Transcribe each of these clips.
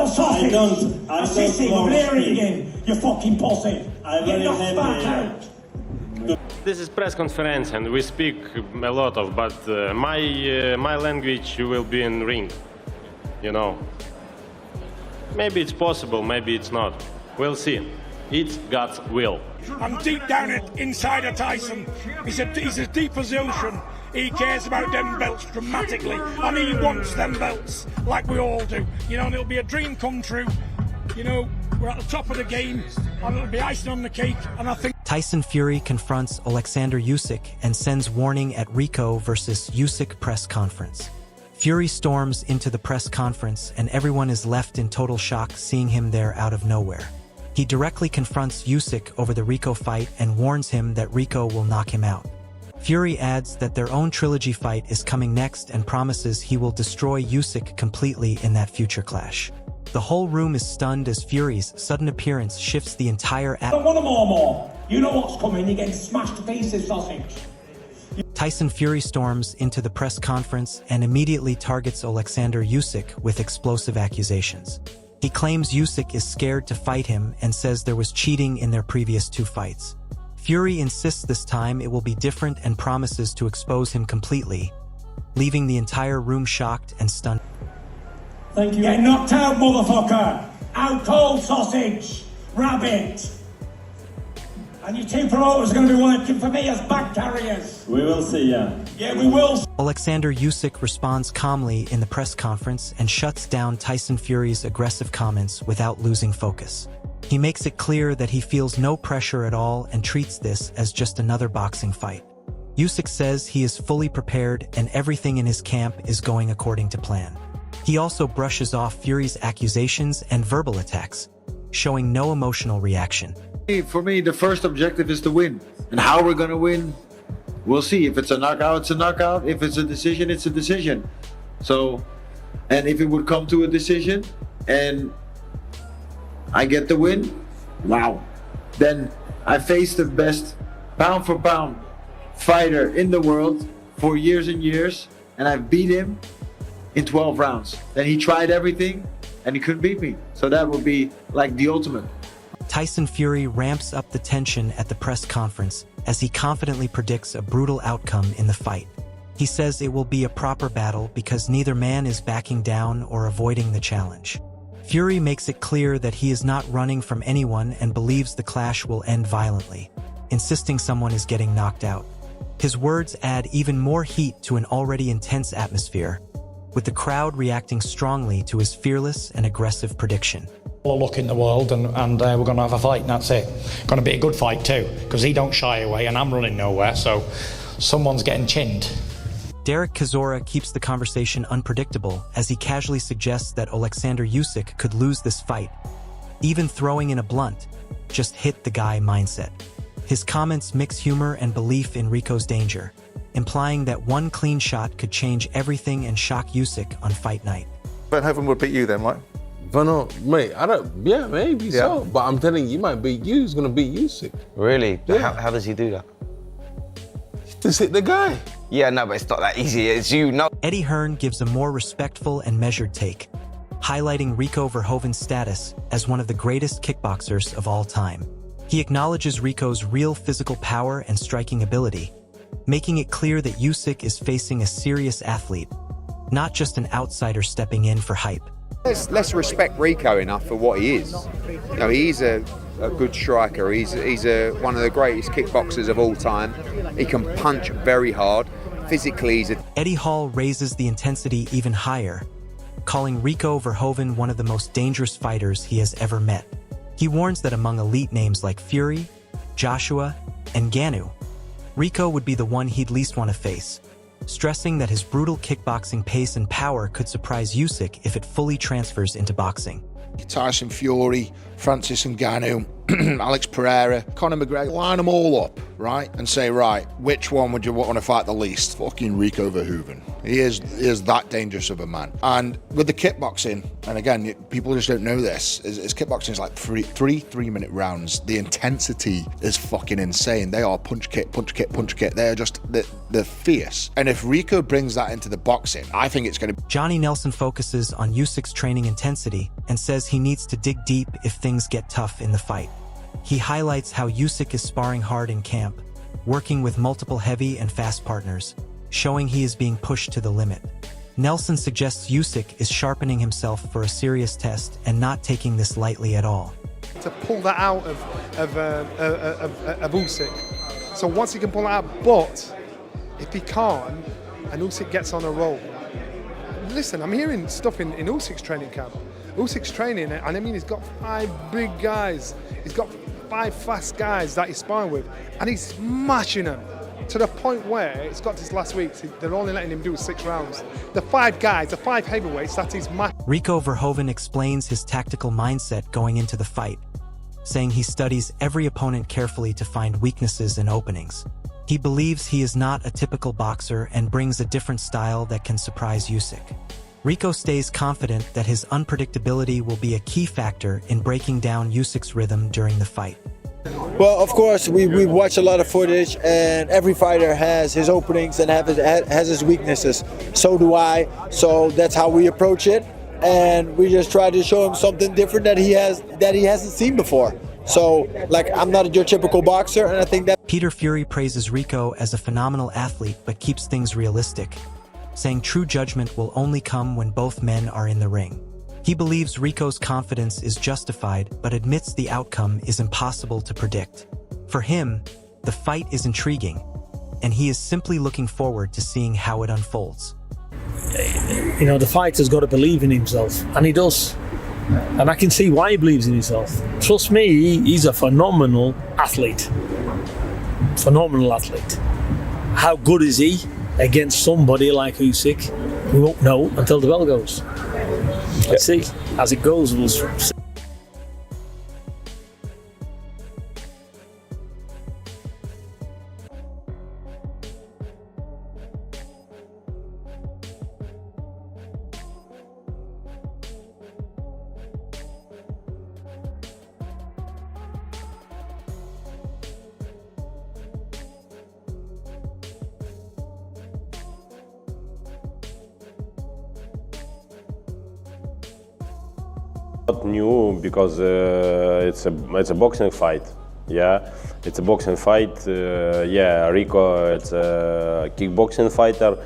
cold sausage! I don't Sissy, want we're to again, you fucking pussy! very Get knocked back happy. out! This is press conference and we speak a lot of, but my language will be in ring, you know. Maybe it's possible, maybe it's not. We'll see. It's God's will. I'm deep down inside of Tyson. He's as deep as the ocean. He cares about them belts dramatically, and he wants them belts like we all do. You know, and it'll be a dream come true. You know, we're at the top of the game, and it'll be icing on the cake. And I think Tyson Fury confronts Oleksandr Usyk and sends warning at Rico versus Usyk press conference. Fury storms into the press conference, and everyone is left in total shock seeing him there out of nowhere. He directly confronts Usyk over the Rico fight and warns him that Rico will knock him out. Fury adds that their own trilogy fight is coming next and promises he will destroy Usyk completely in that future clash. The whole room is stunned as Fury's sudden appearance shifts the entire Don't want them more. You know what's coming, you're getting smashed to pieces, sausage. Tyson Fury storms into the press conference and immediately targets Oleksandr Usyk with explosive accusations. He claims Usyk is scared to fight him and says there was cheating in their previous 2 fights. Fury insists this time it will be different and promises to expose him completely, leaving the entire room shocked and stunned. Thank you. Get knocked out, motherfucker! Out cold, sausage! Rabbit! And your 2 promoters are going to be working for me as bag carriers. We will see, yeah. Yeah, we will. Oleksandr Usyk responds calmly in the press conference and shuts down Tyson Fury's aggressive comments without losing focus. He makes it clear that he feels no pressure at all and treats this as just another boxing fight. Usyk says he is fully prepared and everything in his camp is going according to plan. He also brushes off Fury's accusations and verbal attacks, showing no emotional reaction. For me, the first objective is to win. And how we're going to win, we'll see. If it's a knockout, it's a knockout. If it's a decision, it's a decision. So, and if it would come to a decision and I get the win, wow. Then I faced the best pound for pound fighter in the world for years and years, and I've beat him in 12 rounds. Then he tried everything and he couldn't beat me. So that would be like the ultimate. Tyson Fury ramps up the tension at the press conference as he confidently predicts a brutal outcome in the fight. He says it will be a proper battle because neither man is backing down or avoiding the challenge. Fury makes it clear that he is not running from anyone and believes the clash will end violently, insisting someone is getting knocked out. His words add even more heat to an already intense atmosphere, with the crowd reacting strongly to his fearless and aggressive prediction. Look in the world and we're going to have a fight and that's it. Going to be a good fight too, because he don't shy away and I'm running nowhere, so someone's getting chinned. Derek Chisora keeps the conversation unpredictable as he casually suggests that Oleksandr Usyk could lose this fight, even throwing in a blunt, just hit the guy mindset. His comments mix humor and belief in Rico's danger, implying that one clean shot could change everything and shock Usyk on fight night. Verhoeven would beat you then, right? Mate, yeah, maybe so. But I'm telling you, he might beat you. He's going to beat Usyk. Really? Yeah. How does he do that? Just hit the guy. Yeah, no, but it's not that easy, as you know. Eddie Hearn gives a more respectful and measured take, highlighting Rico Verhoeven's status as one of the greatest kickboxers of all time. He acknowledges Rico's real physical power and striking ability, making it clear that Usyk is facing a serious athlete, not just an outsider stepping in for hype. Let's respect Rico enough for what he is. You know, he's a good striker. He's one of the greatest kickboxers of all time. He can punch very hard. Physically, Eddie Hall raises the intensity even higher, calling Rico Verhoeven one of the most dangerous fighters he has ever met. He warns that among elite names like Fury, Joshua, and Ngannou, Rico would be the one he'd least want to face, stressing that his brutal kickboxing pace and power could surprise Usyk if it fully transfers into boxing. Tyson Fury, Francis Ngannou, Alex Pereira, Conor McGregor, line them all up, right? And say, right, which one would you want to fight the least? Fucking Rico Verhoeven. He is that dangerous of a man. And with the kickboxing, and again, people just don't know this, is kickboxing is like three-minute rounds. The intensity is fucking insane. They are punch kick, punch kick, punch kick. They're fierce. And if Rico brings that into the boxing, I think it's going to... Johnny Nelson focuses on Usyk's training intensity and says he needs to dig deep if things get tough in the fight. He highlights how Usyk is sparring hard in camp, working with multiple heavy and fast partners, showing he is being pushed to the limit. Nelson suggests Usyk is sharpening himself for a serious test and not taking this lightly at all. To pull that out of Usyk. So once he can pull it out, but if he can't, and Usyk gets on a roll. Listen, I'm hearing stuff in Usyk's training camp. Usyk's training, and I mean, he's got 5 big guys. He's got 5 fast guys that he's sparring with, and he's smashing them. To the point where it's got this last week, they're only letting him do 6 rounds. The 5 guys, the 5 heavyweights that he's Rico Verhoeven explains his tactical mindset going into the fight, saying he studies every opponent carefully to find weaknesses and openings. He believes he is not a typical boxer and brings a different style that can surprise Usyk. Rico stays confident that his unpredictability will be a key factor in breaking down Usyk's rhythm during the fight. Well, of course, we've watched a lot of footage, and every fighter has his openings and has his weaknesses. So do I. So that's how we approach it, and we just try to show him something different that he hasn't seen before. So, like, I'm not your typical boxer, and I think that... Peter Fury praises Rico as a phenomenal athlete but keeps things realistic, saying true judgment will only come when both men are in the ring. He believes Rico's confidence is justified, but admits the outcome is impossible to predict. For him, the fight is intriguing, and he is simply looking forward to seeing how it unfolds. You know, the fighter's got to believe in himself, and he does. And I can see why he believes in himself. Trust me, he's a phenomenal athlete. Phenomenal athlete. How good is he against somebody like Usyk? We won't know until the bell goes. Let's see. As it goes, we'll see. Not new because it's a boxing fight. Yeah, it's a boxing fight. Yeah, Rico, it's a kickboxing fighter,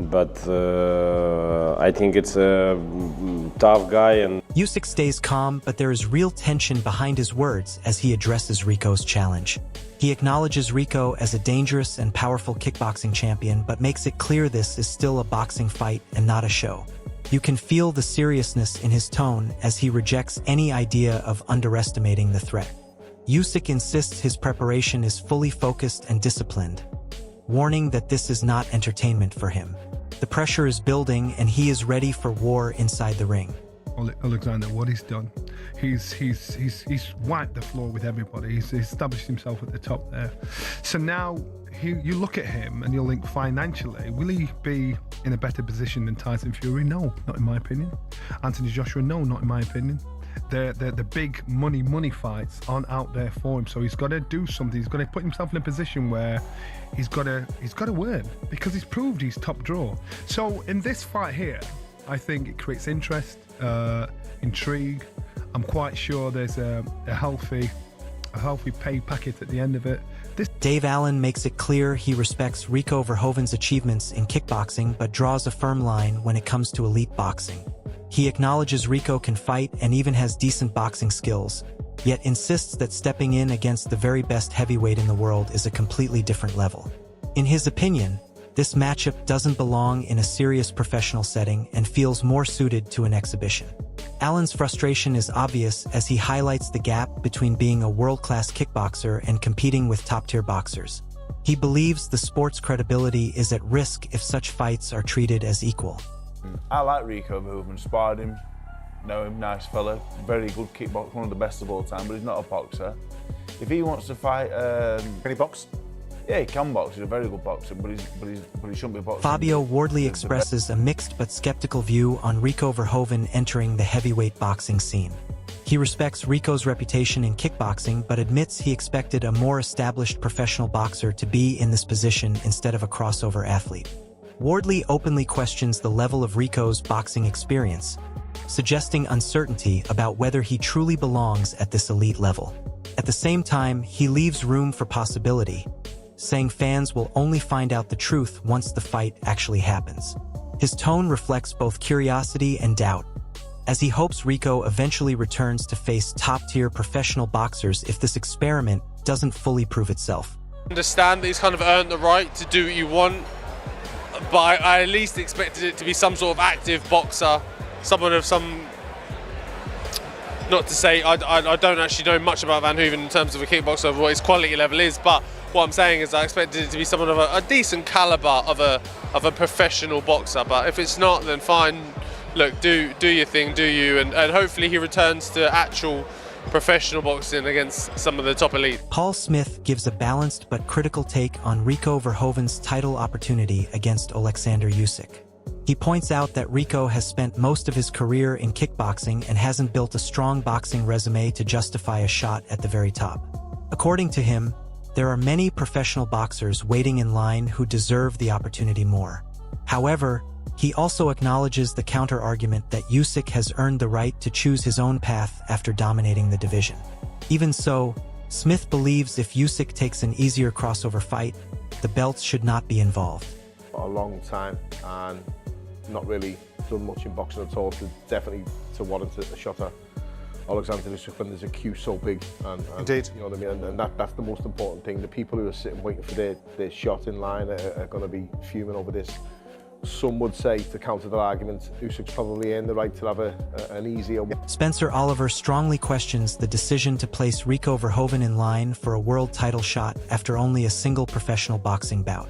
but I think it's a tough guy. And Usyk stays calm, but there is real tension behind his words as he addresses Rico's challenge. He acknowledges Rico as a dangerous and powerful kickboxing champion, but makes it clear this is still a boxing fight and not a show. You can feel the seriousness in his tone as he rejects any idea of underestimating the threat. Usyk insists his preparation is fully focused and disciplined, warning that this is not entertainment for him. The pressure is building and he is ready for war inside the ring. Oleksandr, what he's done, he's wiped the floor with everybody. He's established himself at the top there. So now you look at him and you think financially, will he be in a better position than Tyson Fury? No, not in my opinion. Anthony Joshua? No, not in my opinion. The big money fights aren't out there for him, so he's got to do something. He's got to put himself in a position where he's got to win, because he's proved he's top draw. So in this fight here, I think it creates interest, intrigue. I'm quite sure there's a healthy pay packet at the end of it. Dave Allen makes it clear he respects Rico Verhoeven's achievements in kickboxing but draws a firm line when it comes to elite boxing. He acknowledges Rico can fight and even has decent boxing skills, yet insists that stepping in against the very best heavyweight in the world is a completely different level. In his opinion, this matchup doesn't belong in a serious professional setting and feels more suited to an exhibition. Allen's frustration is obvious as he highlights the gap between being a world-class kickboxer and competing with top-tier boxers. He believes the sport's credibility is at risk if such fights are treated as equal. I like Rico Verhoeven, sparred him, know him, nice fella, very good kickboxer, one of the best of all time, but he's not a boxer. If he wants to fight... Can he box? Yeah, he can box. He's a very good boxer, but he shouldn't be boxing. Fabio Wardley expresses a mixed but skeptical view on Rico Verhoeven entering the heavyweight boxing scene. He respects Rico's reputation in kickboxing, but admits he expected a more established professional boxer to be in this position instead of a crossover athlete. Wardley openly questions the level of Rico's boxing experience, suggesting uncertainty about whether he truly belongs at this elite level. At the same time, he leaves room for possibility, saying fans will only find out the truth once the fight actually happens. His tone reflects both curiosity and doubt, as he hopes Rico eventually returns to face top-tier professional boxers if this experiment doesn't fully prove itself. I understand that he's kind of earned the right to do what you want, but I at least expected it to be some sort of active boxer, someone of some... Not to say, I don't actually know much about Verhoeven in terms of a kickboxer, of what his quality level is, but what I'm saying is I expected it to be someone of a decent caliber of a professional boxer. But if it's not, then fine. Look, do your thing, do you, and hopefully he returns to actual professional boxing against some of the top elite. Paul Smith gives a balanced but critical take on Rico Verhoeven's title opportunity against Oleksandr Usyk. He points out that Rico has spent most of his career in kickboxing and hasn't built a strong boxing resume to justify a shot at the very top. According to him, there are many professional boxers waiting in line who deserve the opportunity more. However, he also acknowledges the counter-argument that Usyk has earned the right to choose his own path after dominating the division. Even so, Smith believes if Usyk takes an easier crossover fight, the belts should not be involved. A long time and not really done much in boxing at all to definitely to warrant a shot at Oleksandr Usyk when there's a queue so big. And Indeed. You know what I mean? And that's the most important thing. The people who are sitting waiting for their shot in line are going to be fuming over this. Some would say, to counter that argument, Usyk's probably earned the right to have an easier... Spencer Oliver strongly questions the decision to place Rico Verhoeven in line for a world title shot after only a single professional boxing bout.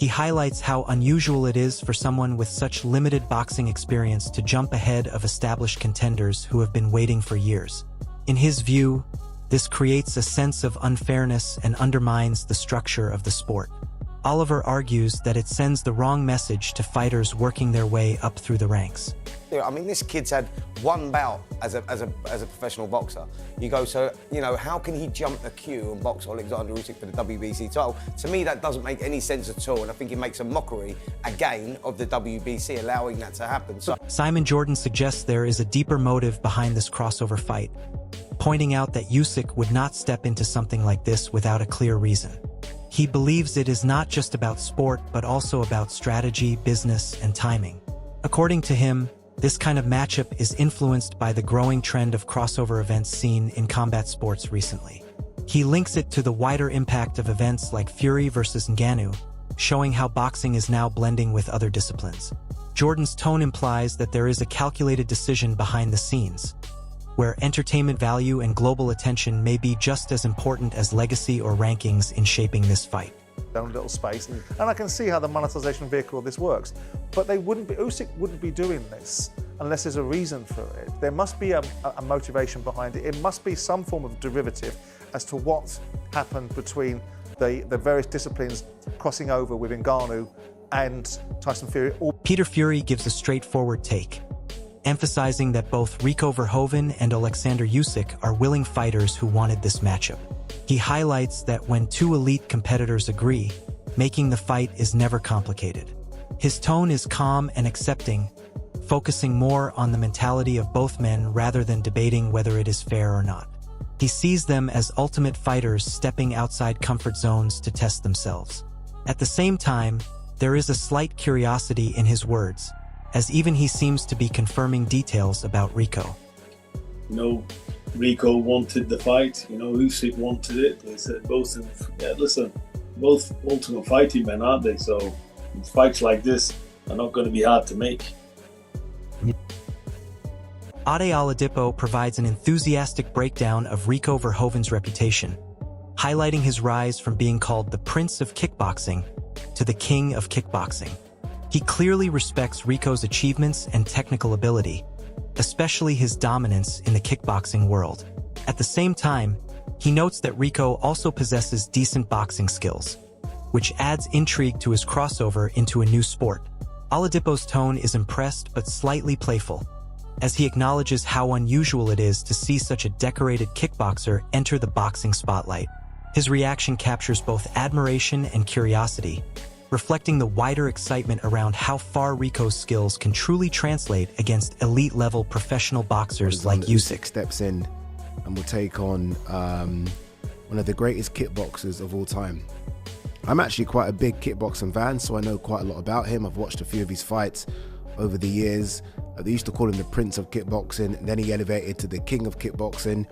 He highlights how unusual it is for someone with such limited boxing experience to jump ahead of established contenders who have been waiting for years. In his view, this creates a sense of unfairness and undermines the structure of the sport. Oliver argues that it sends the wrong message to fighters working their way up through the ranks. I mean, this kid's had one bout as a professional boxer. You go, so, you know, how can he jump the queue and box Oleksandr Usyk for the WBC title? To me, that doesn't make any sense at all, and I think it makes a mockery, again, of the WBC, allowing that to happen. So Simon Jordan suggests there is a deeper motive behind this crossover fight, pointing out that Usyk would not step into something like this without a clear reason. He believes it is not just about sport, but also about strategy, business, and timing. According to him, this kind of matchup is influenced by the growing trend of crossover events seen in combat sports recently. He links it to the wider impact of events like Fury versus Ngannou, showing how boxing is now blending with other disciplines. Jordan's tone implies that there is a calculated decision behind the scenes, where entertainment value and global attention may be just as important as legacy or rankings in shaping this fight. Own little space, and I can see how the monetization vehicle of this works, but Usyk wouldn't be doing this unless there's a reason for it. There must be a motivation behind it. It must be some form of derivative as to what happened between the various disciplines crossing over with Ngannou and Tyson Fury. Peter Fury gives a straightforward take, emphasizing that both Rico Verhoeven and Oleksandr Usyk are willing fighters who wanted this matchup. He highlights that when two elite competitors agree, making the fight is never complicated. His tone is calm and accepting, focusing more on the mentality of both men rather than debating whether it is fair or not. He sees them as ultimate fighters stepping outside comfort zones to test themselves. At the same time, there is a slight curiosity in his words, as even he seems to be confirming details about Rico. You know, Rico wanted the fight, you know, Usyk wanted it. They said both ultimate fighting men, aren't they? So fights like this are not going to be hard to make. Ade Oladipo provides an enthusiastic breakdown of Rico Verhoeven's reputation, highlighting his rise from being called the Prince of Kickboxing to the King of Kickboxing. He clearly respects Rico's achievements and technical ability, especially his dominance in the kickboxing world. At the same time, he notes that Rico also possesses decent boxing skills, which adds intrigue to his crossover into a new sport. Oladipo's tone is impressed but slightly playful, as he acknowledges how unusual it is to see such a decorated kickboxer enter the boxing spotlight. His reaction captures both admiration and curiosity, reflecting the wider excitement around how far Rico's skills can truly translate against elite-level professional boxers like Usyk. Steps in and will take on one of the greatest kickboxers of all time. I'm actually quite a big kickboxing fan, so I know quite a lot about him. I've watched a few of his fights over the years. They used to call him the Prince of Kickboxing, and then he elevated to the King of Kickboxing.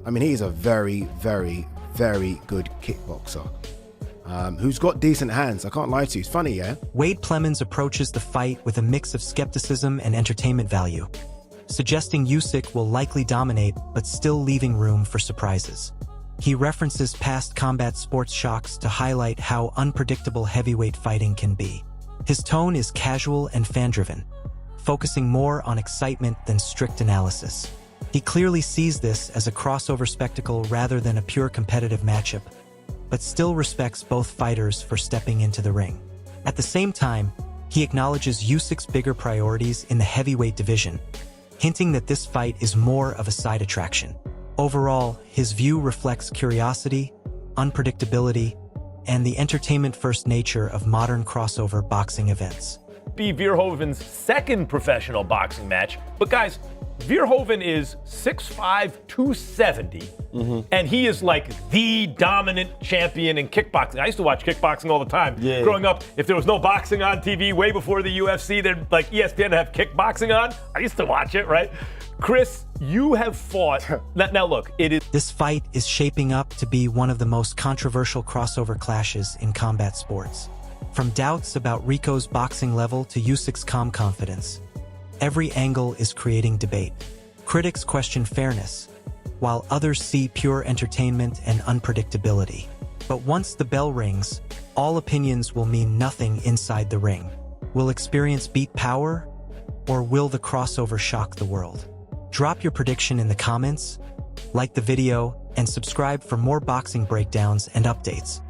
I mean, he's a very, very, very good kickboxer who's got decent hands. I can't lie to you. It's funny, yeah? Wade Plemons approaches the fight with a mix of skepticism and entertainment value, suggesting Usyk will likely dominate but still leaving room for surprises. He references past combat sports shocks to highlight how unpredictable heavyweight fighting can be. His tone is casual and fan-driven, focusing more on excitement than strict analysis. He clearly sees this as a crossover spectacle rather than a pure competitive matchup, but still respects both fighters for stepping into the ring. At the same time, he acknowledges Usyk's bigger priorities in the heavyweight division, hinting that this fight is more of a side attraction. Overall, his view reflects curiosity, unpredictability, and the entertainment-first nature of modern crossover boxing events. Be Verhoeven's second professional boxing match, but guys, Verhoeven is 6'5", 270, and he is like the dominant champion in kickboxing. I used to watch kickboxing all the time. Growing up, if there was no boxing on TV way before the UFC, they'd like ESPN to have kickboxing on. I used to watch it, right? Chris, you have fought. Now look, it is. This fight is shaping up to be one of the most controversial crossover clashes in combat sports. From doubts about Rico's boxing level to Usyk's calm confidence, every angle is creating debate. Critics question fairness, while others see pure entertainment and unpredictability. But once the bell rings, all opinions will mean nothing inside the ring. Will experience beat power, or will the crossover shock the world? Drop your prediction in the comments, like the video, and subscribe for more boxing breakdowns and updates.